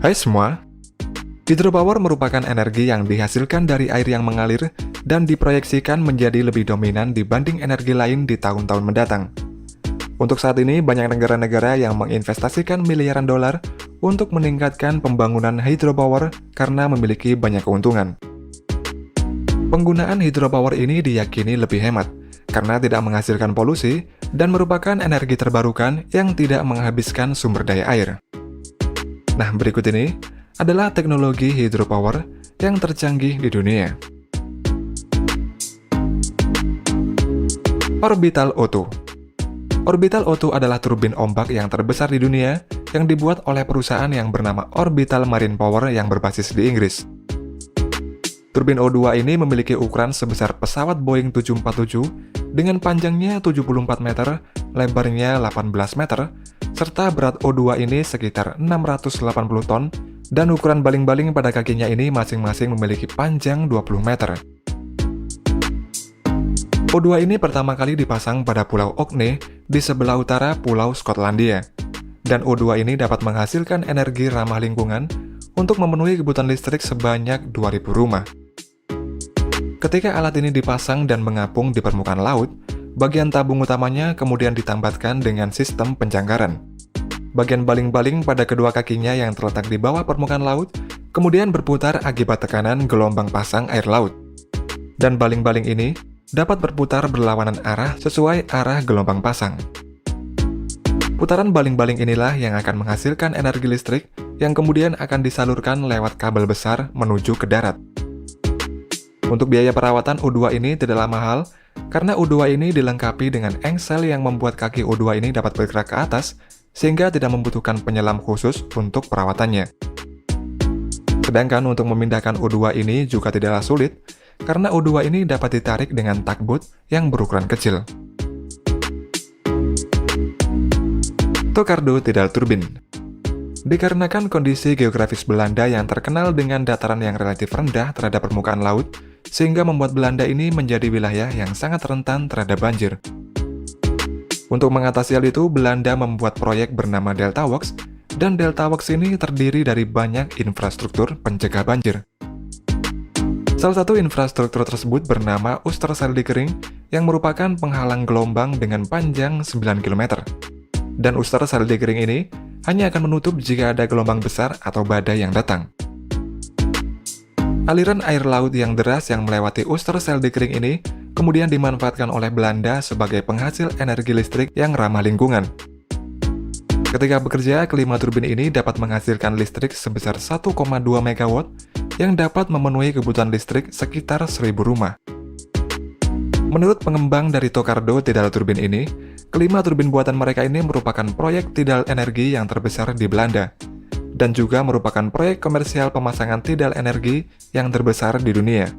Hai semua, hydropower merupakan energi yang dihasilkan dari air yang mengalir dan diproyeksikan menjadi lebih dominan dibanding energi lain di tahun-tahun mendatang. Untuk saat ini, banyak negara-negara yang menginvestasikan miliaran dolar untuk meningkatkan pembangunan hydropower karena memiliki banyak keuntungan. Penggunaan hydropower ini diyakini lebih hemat, karena tidak menghasilkan polusi dan merupakan energi terbarukan yang tidak menghabiskan sumber daya air. Nah, berikut ini adalah teknologi hydropower yang tercanggih di dunia. Orbital O2. Orbital O2 adalah turbin ombak yang terbesar di dunia yang dibuat oleh perusahaan yang bernama Orbital Marine Power yang berbasis di Inggris. Turbin O2 ini memiliki ukuran sebesar pesawat Boeing 747 dengan panjangnya 74 meter, lebarnya 18 meter, serta berat O2 ini sekitar 680 ton, dan ukuran baling-baling pada kakinya ini masing-masing memiliki panjang 20 meter. O2 ini pertama kali dipasang pada Pulau Orkney di sebelah utara Pulau Skotlandia, dan O2 ini dapat menghasilkan energi ramah lingkungan untuk memenuhi kebutuhan listrik sebanyak 2.000 rumah. Ketika alat ini dipasang dan mengapung di permukaan laut, bagian tabung utamanya kemudian ditambatkan dengan sistem penjangkaran. Bagian baling-baling pada kedua kakinya yang terletak di bawah permukaan laut kemudian berputar akibat tekanan gelombang pasang air laut. Dan baling-baling ini dapat berputar berlawanan arah sesuai arah gelombang pasang. Putaran baling-baling inilah yang akan menghasilkan energi listrik yang kemudian akan disalurkan lewat kabel besar menuju ke darat. Untuk biaya perawatan O2 ini tidaklah mahal, karena O2 ini dilengkapi dengan engsel yang membuat kaki O2 ini dapat bergerak ke atas, sehingga tidak membutuhkan penyelam khusus untuk perawatannya. Sedangkan untuk memindahkan O2 ini juga tidaklah sulit, karena O2 ini dapat ditarik dengan tugboat yang berukuran kecil. Tokardo Tidal Turbin. Dikarenakan kondisi geografis Belanda yang terkenal dengan dataran yang relatif rendah terhadap permukaan laut, sehingga membuat Belanda ini menjadi wilayah yang sangat rentan terhadap banjir. Untuk mengatasi hal itu, Belanda membuat proyek bernama Deltaworks, dan Deltaworks ini terdiri dari banyak infrastruktur pencegah banjir. Salah satu infrastruktur tersebut bernama Oosterscheldekering, yang merupakan penghalang gelombang dengan panjang 9 km. Dan Oosterscheldekering ini hanya akan menutup jika ada gelombang besar atau badai yang datang. Aliran air laut yang deras yang melewati Oosterscheldekering ini kemudian dimanfaatkan oleh Belanda sebagai penghasil energi listrik yang ramah lingkungan. Ketika bekerja, kelima turbin ini dapat menghasilkan listrik sebesar 1,2 MW yang dapat memenuhi kebutuhan listrik sekitar 1.000 rumah. Menurut pengembang dari Tokardo Tidal Turbin ini, kelima turbin buatan mereka ini merupakan proyek tidal energi yang terbesar di Belanda, dan juga merupakan proyek komersial pemasangan tidal energi yang terbesar di dunia.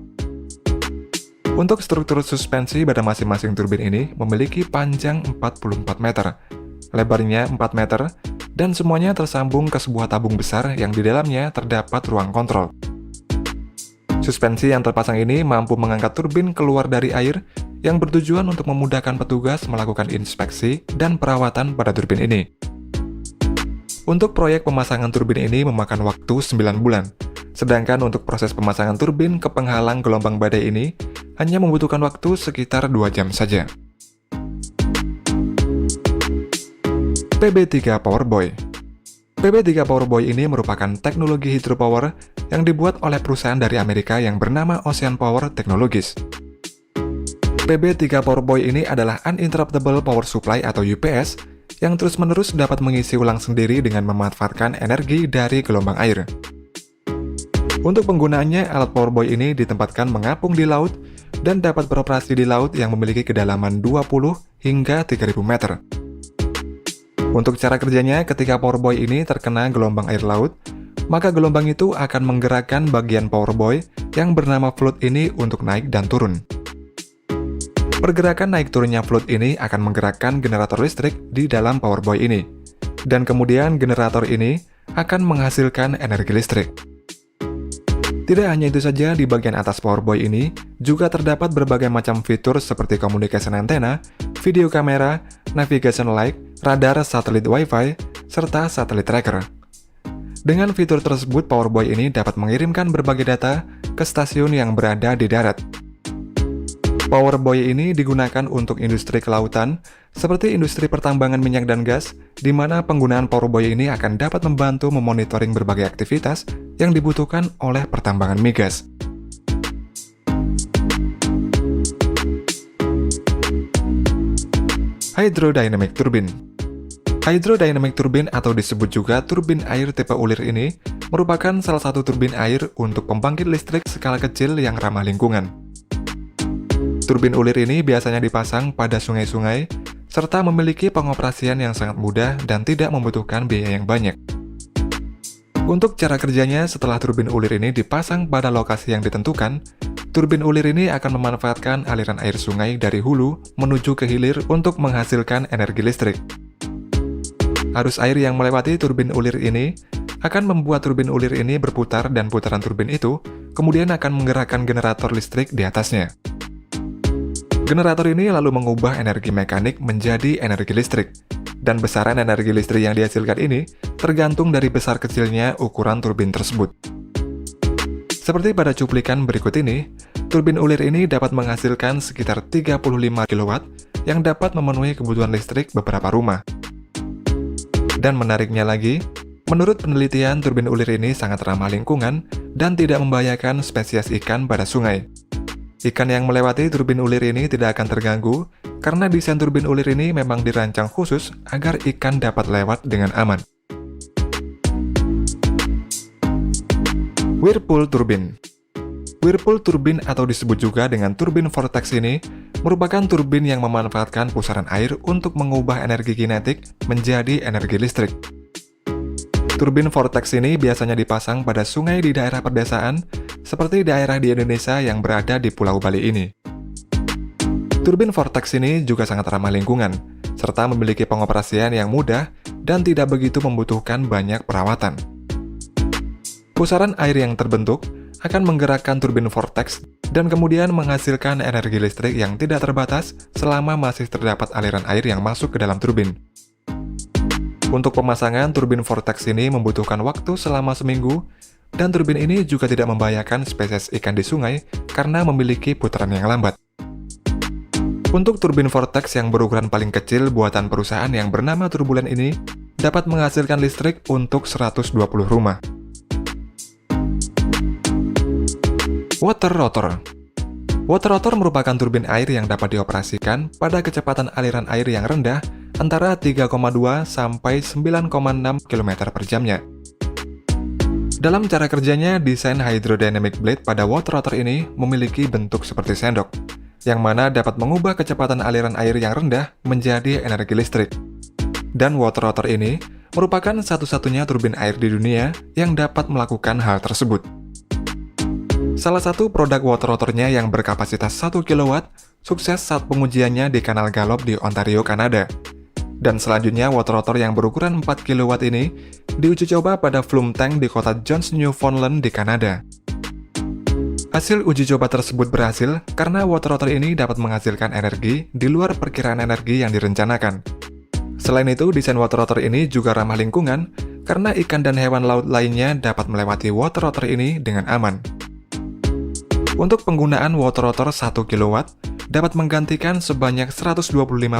Untuk struktur suspensi pada masing-masing turbin ini memiliki panjang 44 meter, lebarnya 4 meter, dan semuanya tersambung ke sebuah tabung besar yang di dalamnya terdapat ruang kontrol. Suspensi yang terpasang ini mampu mengangkat turbin keluar dari air yang bertujuan untuk memudahkan petugas melakukan inspeksi dan perawatan pada turbin ini. Untuk proyek pemasangan turbin ini memakan waktu 9 bulan, sedangkan untuk proses pemasangan turbin ke penghalang gelombang badai ini hanya membutuhkan waktu sekitar 2 jam saja. PB3 Powerboy. PB3 Powerboy ini merupakan teknologi hydropower yang dibuat oleh perusahaan dari Amerika yang bernama Ocean Power Technologies. PB3 Powerboy ini adalah Uninterruptible Power Supply atau UPS yang terus-menerus dapat mengisi ulang sendiri dengan memanfaatkan energi dari gelombang air. Untuk penggunaannya, alat Powerboy ini ditempatkan mengapung di laut dan dapat beroperasi di laut yang memiliki kedalaman 20 hingga 3.000 meter. Untuk cara kerjanya, ketika Powerboy ini terkena gelombang air laut, maka gelombang itu akan menggerakkan bagian Powerboy yang bernama float ini untuk naik dan turun. Pergerakan naik turunnya float ini akan menggerakkan generator listrik di dalam Powerboy ini, dan kemudian generator ini akan menghasilkan energi listrik. Tidak hanya itu saja, di bagian atas Powerboy ini juga terdapat berbagai macam fitur seperti communication antena, video kamera, navigation light, radar satelit Wi-Fi, serta satelit tracker. Dengan fitur tersebut, Powerboy ini dapat mengirimkan berbagai data ke stasiun yang berada di darat. Powerboy ini digunakan untuk industri kelautan, seperti industri pertambangan minyak dan gas, di mana penggunaan Powerboy ini akan dapat membantu memonitoring berbagai aktivitas yang dibutuhkan oleh pertambangan migas. Hydrodynamic Turbine. Hydrodynamic Turbine atau disebut juga turbin air tipe ulir ini merupakan salah satu turbin air untuk pembangkit listrik skala kecil yang ramah lingkungan. Turbin ulir ini biasanya dipasang pada sungai-sungai serta memiliki pengoperasian yang sangat mudah dan tidak membutuhkan biaya yang banyak. Untuk cara kerjanya, setelah turbin ulir ini dipasang pada lokasi yang ditentukan, turbin ulir ini akan memanfaatkan aliran air sungai dari hulu menuju ke hilir untuk menghasilkan energi listrik. Arus air yang melewati turbin ulir ini akan membuat turbin ulir ini berputar dan putaran turbin itu kemudian akan menggerakkan generator listrik di atasnya. Generator ini lalu mengubah energi mekanik menjadi energi listrik, dan besaran energi listrik yang dihasilkan ini tergantung dari besar kecilnya ukuran turbin tersebut. Seperti pada cuplikan berikut ini, turbin ulir ini dapat menghasilkan sekitar 35 kW yang dapat memenuhi kebutuhan listrik beberapa rumah. Dan menariknya lagi, menurut penelitian, turbin ulir ini sangat ramah lingkungan dan tidak membahayakan spesies ikan pada sungai. Ikan yang melewati turbin ulir ini tidak akan terganggu, karena desain turbin ulir ini memang dirancang khusus agar ikan dapat lewat dengan aman. Whirlpool Turbine. Whirlpool Turbine atau disebut juga dengan turbin vortex ini merupakan turbin yang memanfaatkan pusaran air untuk mengubah energi kinetik menjadi energi listrik. Turbin vortex ini biasanya dipasang pada sungai di daerah perdesaan, seperti daerah di Indonesia yang berada di Pulau Bali ini. Turbin vortex ini juga sangat ramah lingkungan, serta memiliki pengoperasian yang mudah dan tidak begitu membutuhkan banyak perawatan. Pusaran air yang terbentuk akan menggerakkan turbin vortex dan kemudian menghasilkan energi listrik yang tidak terbatas selama masih terdapat aliran air yang masuk ke dalam turbin. Untuk pemasangan turbin vortex ini membutuhkan waktu selama seminggu, dan turbin ini juga tidak membahayakan spesies ikan di sungai karena memiliki putaran yang lambat. Untuk turbin vortex yang berukuran paling kecil buatan perusahaan yang bernama Turbulen ini dapat menghasilkan listrik untuk 120 rumah. Water Rotor. Water Rotor merupakan turbin air yang dapat dioperasikan pada kecepatan aliran air yang rendah antara 3,2 sampai 9,6 km per jamnya. Dalam cara kerjanya, desain hydrodynamic blade pada water rotor ini memiliki bentuk seperti sendok, yang mana dapat mengubah kecepatan aliran air yang rendah menjadi energi listrik. Dan water rotor ini merupakan satu-satunya turbin air di dunia yang dapat melakukan hal tersebut. Salah satu produk water rotornya yang berkapasitas 1 kW sukses saat pengujiannya di Kanal Gallop di Ontario, Kanada. Dan selanjutnya water rotor yang berukuran 4 kW ini diuji coba pada Flume Tank di kota Jones, Newfoundland di Kanada. Hasil uji coba tersebut berhasil karena water rotor ini dapat menghasilkan energi di luar perkiraan energi yang direncanakan. Selain itu, desain water rotor ini juga ramah lingkungan karena ikan dan hewan laut lainnya dapat melewati water rotor ini dengan aman. Untuk penggunaan water rotor 1 kW dapat menggantikan sebanyak 125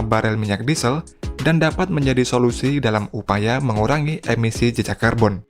barel minyak diesel dan dapat menjadi solusi dalam upaya mengurangi emisi jejak karbon.